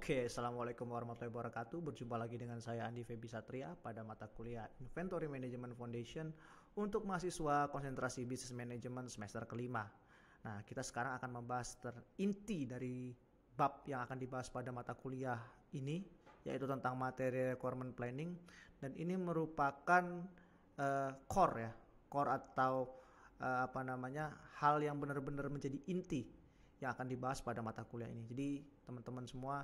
Oke, Assalamualaikum warahmatullahi wabarakatuh. Berjumpa lagi dengan saya Andi Febi Satria pada mata kuliah Inventory Management Foundation untuk mahasiswa konsentrasi Business Management semester kelima. Nah, kita sekarang akan membahas inti dari bab yang akan dibahas pada mata kuliah ini, yaitu tentang materi requirement planning, dan ini merupakan core atau hal yang benar-benar menjadi inti yang akan dibahas pada mata kuliah ini. Jadi teman-teman semua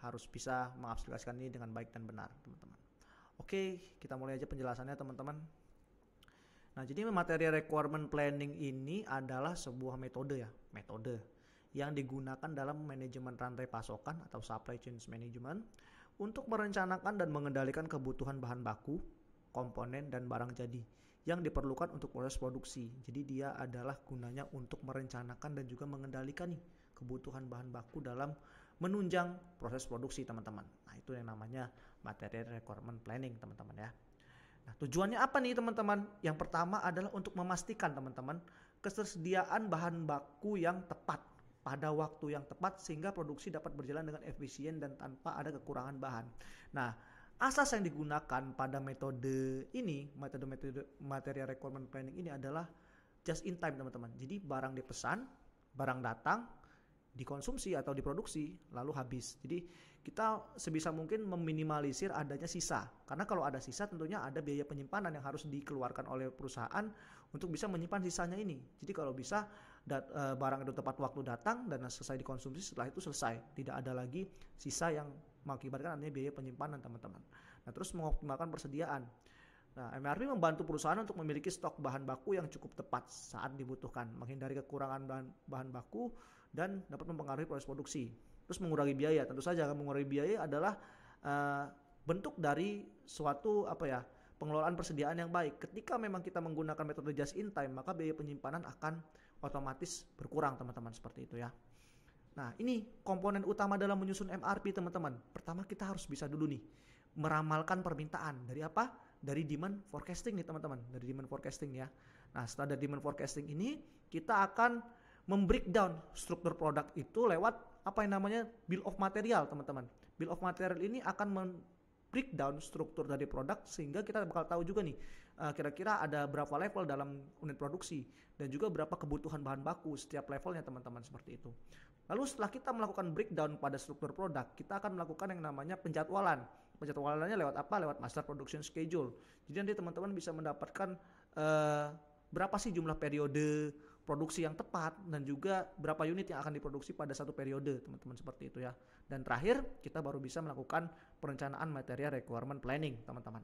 harus bisa mengaplikasikan ini dengan baik dan benar, teman-teman. Oke, kita mulai aja penjelasannya, teman-teman. Nah, jadi materi requirement planning ini adalah sebuah metode yang digunakan dalam manajemen rantai pasokan atau supply chain management untuk merencanakan dan mengendalikan kebutuhan bahan baku, komponen, dan barang jadi yang diperlukan untuk proses produksi. Jadi dia adalah gunanya untuk merencanakan dan juga mengendalikan nih kebutuhan bahan baku dalam menunjang proses produksi, teman-teman. Nah, itu yang namanya materi requirement planning, teman-teman ya. Nah, tujuannya apa nih, teman-teman? Yang pertama adalah untuk memastikan, teman-teman, ketersediaan bahan baku yang tepat pada waktu yang tepat sehingga produksi dapat berjalan dengan efisien dan tanpa ada kekurangan bahan. Nah, asas yang digunakan pada metode ini, metode materi requirement planning ini adalah just in time, teman-teman. Jadi barang dipesan, barang datang, dikonsumsi atau diproduksi, lalu habis. Jadi kita sebisa mungkin meminimalisir adanya sisa. Karena kalau ada sisa tentunya ada biaya penyimpanan yang harus dikeluarkan oleh perusahaan untuk bisa menyimpan sisanya ini. Jadi kalau bisa barang itu tepat waktu datang dan selesai dikonsumsi, setelah itu selesai. Tidak ada lagi sisa yang mengakibatkan adanya biaya penyimpanan, teman-teman. Nah, terus mengoptimalkan persediaan. Nah, MRP membantu perusahaan untuk memiliki stok bahan baku yang cukup tepat saat dibutuhkan, menghindari kekurangan bahan baku dan dapat mempengaruhi proses produksi. Terus mengurangi biaya. Tentu saja mengurangi biaya adalah bentuk dari suatu pengelolaan persediaan yang baik. Ketika memang kita menggunakan metode just in time, maka biaya penyimpanan akan otomatis berkurang, teman-teman, seperti itu ya. Nah, ini komponen utama dalam menyusun MRP, teman-teman. Pertama, kita harus bisa dulu nih meramalkan permintaan. Dari apa? Dari demand forecasting nih, teman-teman. Dari demand forecasting ya. Nah, setelah dari demand forecasting ini, kita akan membreakdown struktur produk itu lewat apa yang namanya bill of material, teman-teman. Bill of material ini akan breakdown struktur dari produk sehingga kita bakal tahu juga nih kira-kira ada berapa level dalam unit produksi dan juga berapa kebutuhan bahan baku setiap levelnya, teman-teman, seperti itu. Lalu setelah kita melakukan breakdown pada struktur produk, kita akan melakukan yang namanya penjadwalan. Penjadwalannya lewat apa? Lewat master production schedule. Jadi nanti teman-teman bisa mendapatkan berapa sih jumlah periode produksi yang tepat dan juga berapa unit yang akan diproduksi pada satu periode, teman-teman, seperti itu ya. Dan terakhir kita baru bisa melakukan perencanaan materi requirement planning, teman-teman.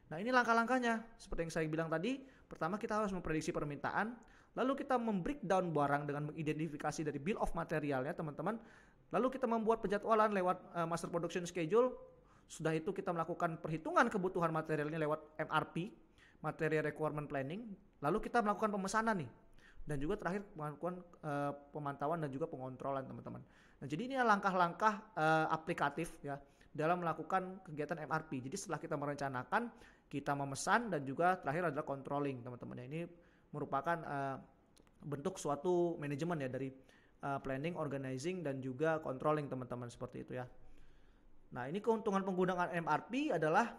Nah, ini langkah-langkahnya. Seperti yang saya bilang tadi, pertama kita harus memprediksi permintaan, lalu kita membreakdown barang dengan mengidentifikasi dari bill of materialnya, teman-teman. Lalu kita membuat penjadwalan lewat master production schedule. Sudah itu kita melakukan perhitungan kebutuhan materialnya lewat MRP, materi requirement planning. Lalu kita melakukan pemesanan nih. Dan juga terakhir melakukan pemantauan dan juga pengontrolan, teman-teman. Nah, jadi ini langkah-langkah aplikatif ya dalam melakukan kegiatan MRP. Jadi setelah kita merencanakan, kita memesan dan juga terakhir adalah controlling, teman-teman. Ini merupakan bentuk suatu manajemen ya dari planning, organizing dan juga controlling, teman-teman, seperti itu ya. Nah, ini keuntungan penggunaan MRP adalah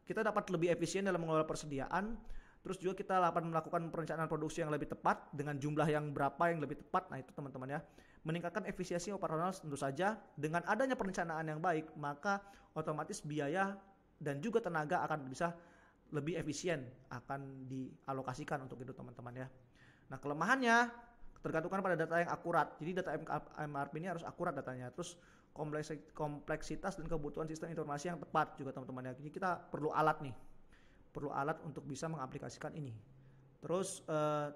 kita dapat lebih efisien dalam mengelola persediaan. Terus juga kita dapat melakukan perencanaan produksi yang lebih tepat dengan jumlah yang berapa yang lebih tepat. Nah, itu, teman-teman ya. Meningkatkan efisiensi operasional tentu saja. Dengan adanya perencanaan yang baik, maka otomatis biaya dan juga tenaga akan bisa lebih efisien akan dialokasikan untuk itu, teman-teman ya. Nah, kelemahannya tergantung pada data yang akurat. Jadi data MRP ini harus akurat datanya. Terus kompleksitas dan kebutuhan sistem informasi yang tepat juga, teman-teman ya. Jadi kita perlu alat nih. Perlu alat untuk bisa mengaplikasikan ini. Terus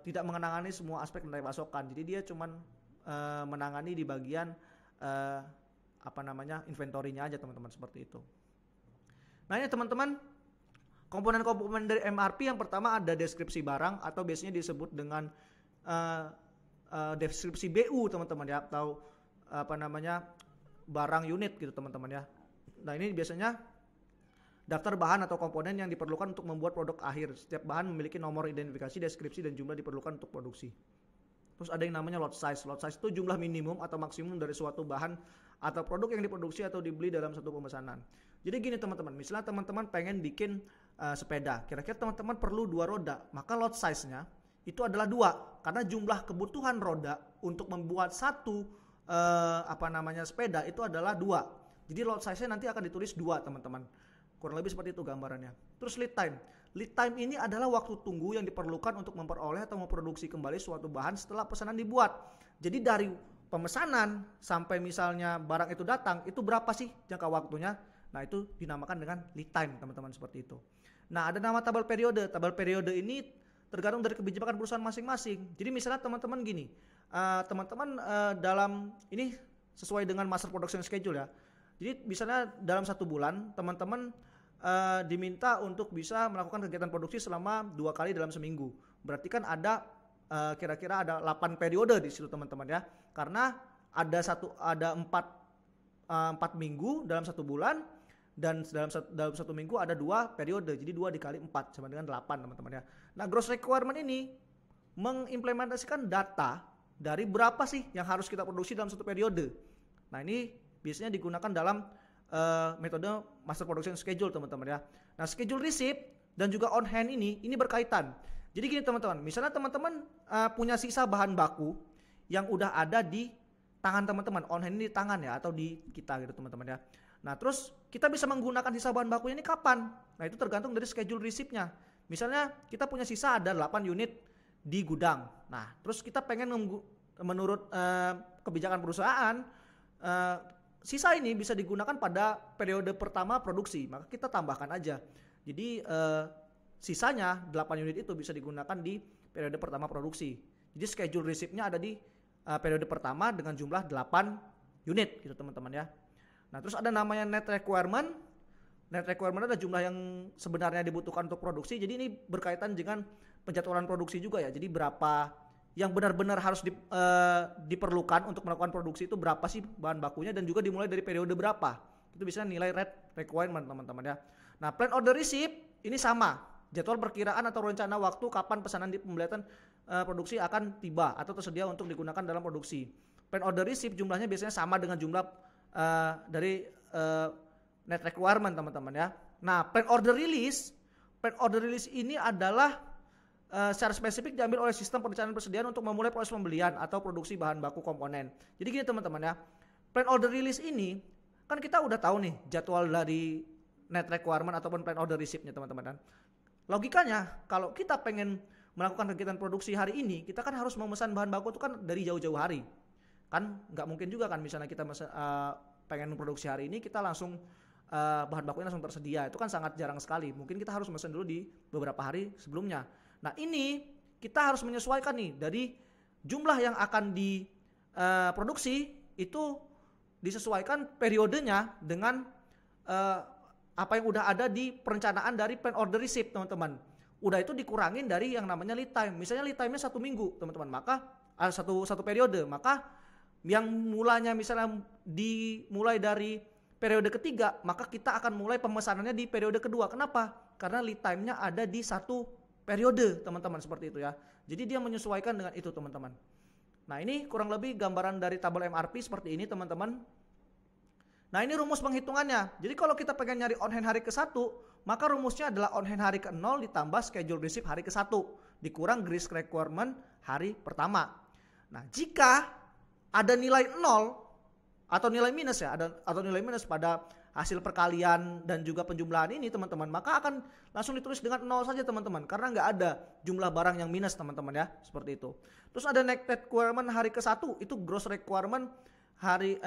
tidak menangani semua aspek rantai pasokan. Jadi dia cuman menangani di bagian inventory-nya aja, teman-teman, seperti itu. Nah, ini, teman-teman, komponen-komponen dari MRP yang pertama ada deskripsi barang atau biasanya disebut dengan deskripsi BU, teman-teman ya, atau barang unit gitu, teman-teman ya. Nah, ini biasanya daftar bahan atau komponen yang diperlukan untuk membuat produk akhir. Setiap bahan memiliki nomor identifikasi, deskripsi, dan jumlah diperlukan untuk produksi. Terus ada yang namanya lot size. Lot size itu jumlah minimum atau maksimum dari suatu bahan atau produk yang diproduksi atau dibeli dalam satu pemesanan. Jadi gini teman-teman, misalnya teman-teman pengen bikin sepeda, kira-kira teman-teman perlu 2 roda, maka lot size-nya itu adalah 2, karena jumlah kebutuhan roda untuk membuat satu sepeda itu adalah 2. Jadi lot size-nya nanti akan ditulis 2 teman-teman. Kurang lebih seperti itu gambarannya. Terus lead time. Lead time ini adalah waktu tunggu yang diperlukan untuk memperoleh atau memproduksi kembali suatu bahan setelah pesanan dibuat. Jadi dari pemesanan sampai misalnya barang itu datang, itu berapa sih jangka waktunya? Nah, itu dinamakan dengan lead time, teman-teman, seperti itu. Nah, ada nama tabel periode. Tabel periode ini tergantung dari kebijakan perusahaan masing-masing. Jadi misalnya teman-teman gini, dalam ini sesuai dengan master production schedule ya. Jadi misalnya dalam 1 bulan teman-teman diminta untuk bisa melakukan kegiatan produksi selama 2 kali dalam seminggu. Berarti kan ada kira-kira ada 8 periode di situ teman-teman ya. Karena ada 4 minggu dalam 1 bulan, dan dalam 1 minggu ada 2 periode. Jadi 2 dikali 4 sama dengan 8 teman-teman ya. Nah, gross requirement ini mengimplementasikan data dari berapa sih yang harus kita produksi dalam satu periode. Nah, ini biasanya digunakan dalam metode master production schedule teman-teman ya. Nah, schedule receipt dan juga on hand ini berkaitan. Jadi gini teman-teman, misalnya teman-teman punya sisa bahan baku yang udah ada di tangan teman-teman, on hand ini di tangan ya, atau di kita gitu teman-teman ya. Nah, terus kita bisa menggunakan sisa bahan bakunya ini kapan? Nah, itu tergantung dari schedule receipt-nya. Misalnya kita punya sisa ada 8 unit di gudang. Nah, terus kita pengen menurut kebijakan perusahaan, sisa ini bisa digunakan pada periode pertama produksi, maka kita tambahkan aja. Jadi sisanya 8 unit itu bisa digunakan di periode pertama produksi. Jadi schedule receipt-nya ada di periode pertama dengan jumlah 8 unit gitu teman-teman ya. Nah, terus ada namanya net requirement. Net requirement adalah jumlah yang sebenarnya dibutuhkan untuk produksi. Jadi ini berkaitan dengan penjadwalan produksi juga ya. Jadi berapa yang benar-benar harus diperlukan untuk melakukan produksi itu berapa sih bahan bakunya, dan juga dimulai dari periode berapa. Itu bisa nilai red requirement teman-teman ya. Nah, plan order receipt ini sama, jadwal perkiraan atau rencana waktu kapan pesanan di pembelian produksi akan tiba atau tersedia untuk digunakan dalam produksi. Plan order receipt jumlahnya biasanya sama dengan jumlah dari net requirement teman-teman ya. Nah, plan order release ini adalah secara spesifik diambil oleh sistem perencanaan persediaan untuk memulai proses pembelian atau produksi bahan baku komponen. Jadi gini teman-teman ya, plan order release ini kan kita udah tahu nih jadwal dari net requirement ataupun plan order receipt-nya teman-teman kan. Logikanya kalau kita pengen melakukan kegiatan produksi hari ini, kita kan harus memesan bahan baku itu kan dari jauh-jauh hari. Kan nggak mungkin juga kan misalnya kita pengen produksi hari ini kita langsung bahan bakunya langsung tersedia. Itu kan sangat jarang sekali. Mungkin kita harus memesan dulu di beberapa hari sebelumnya. Nah, ini kita harus menyesuaikan nih dari jumlah yang akan diproduksi itu disesuaikan periodenya dengan apa yang udah ada di perencanaan dari plan order receipt teman-teman. Udah itu dikurangin dari yang namanya lead time. Misalnya lead time-nya 1 minggu teman-teman, maka satu periode, maka yang mulanya misalnya dimulai dari periode ketiga, maka kita akan mulai pemesanannya di periode kedua. Kenapa? Karena lead time-nya ada di 1 periode teman-teman, seperti itu ya. Jadi dia menyesuaikan dengan itu teman-teman. Nah, ini kurang lebih gambaran dari tabel MRP seperti ini teman-teman. Nah, ini rumus penghitungannya. Jadi kalau kita pengen nyari on hand hari ke-1, maka rumusnya adalah on hand hari ke-0 ditambah schedule receipt hari ke-1 dikurang gross requirement hari pertama. Nah, jika ada nilai 0 atau nilai minus ya, atau nilai minus pada hasil perkalian dan juga penjumlahan ini teman-teman, maka akan langsung ditulis dengan 0 saja teman-teman, karena nggak ada jumlah barang yang minus teman-teman ya, seperti itu. Terus ada net requirement hari ke-1, itu gross requirement hari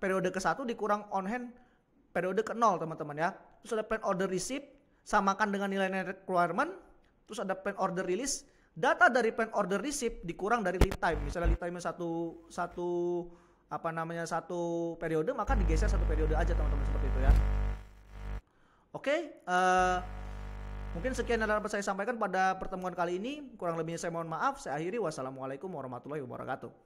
periode ke-1 dikurang on hand periode ke-0 teman-teman ya. Terus ada plan order receipt samakan dengan nilai net requirement. Terus ada plan order release, data dari plan order receipt dikurang dari lead time. Misalnya lead time-nya satu periode, maka digeser 1 periode aja teman-teman, seperti itu ya. Oke, mungkin sekian adalah dapat saya sampaikan pada pertemuan kali ini. Kurang lebihnya saya mohon maaf. Saya akhiri. Wassalamualaikum warahmatullahi wabarakatuh.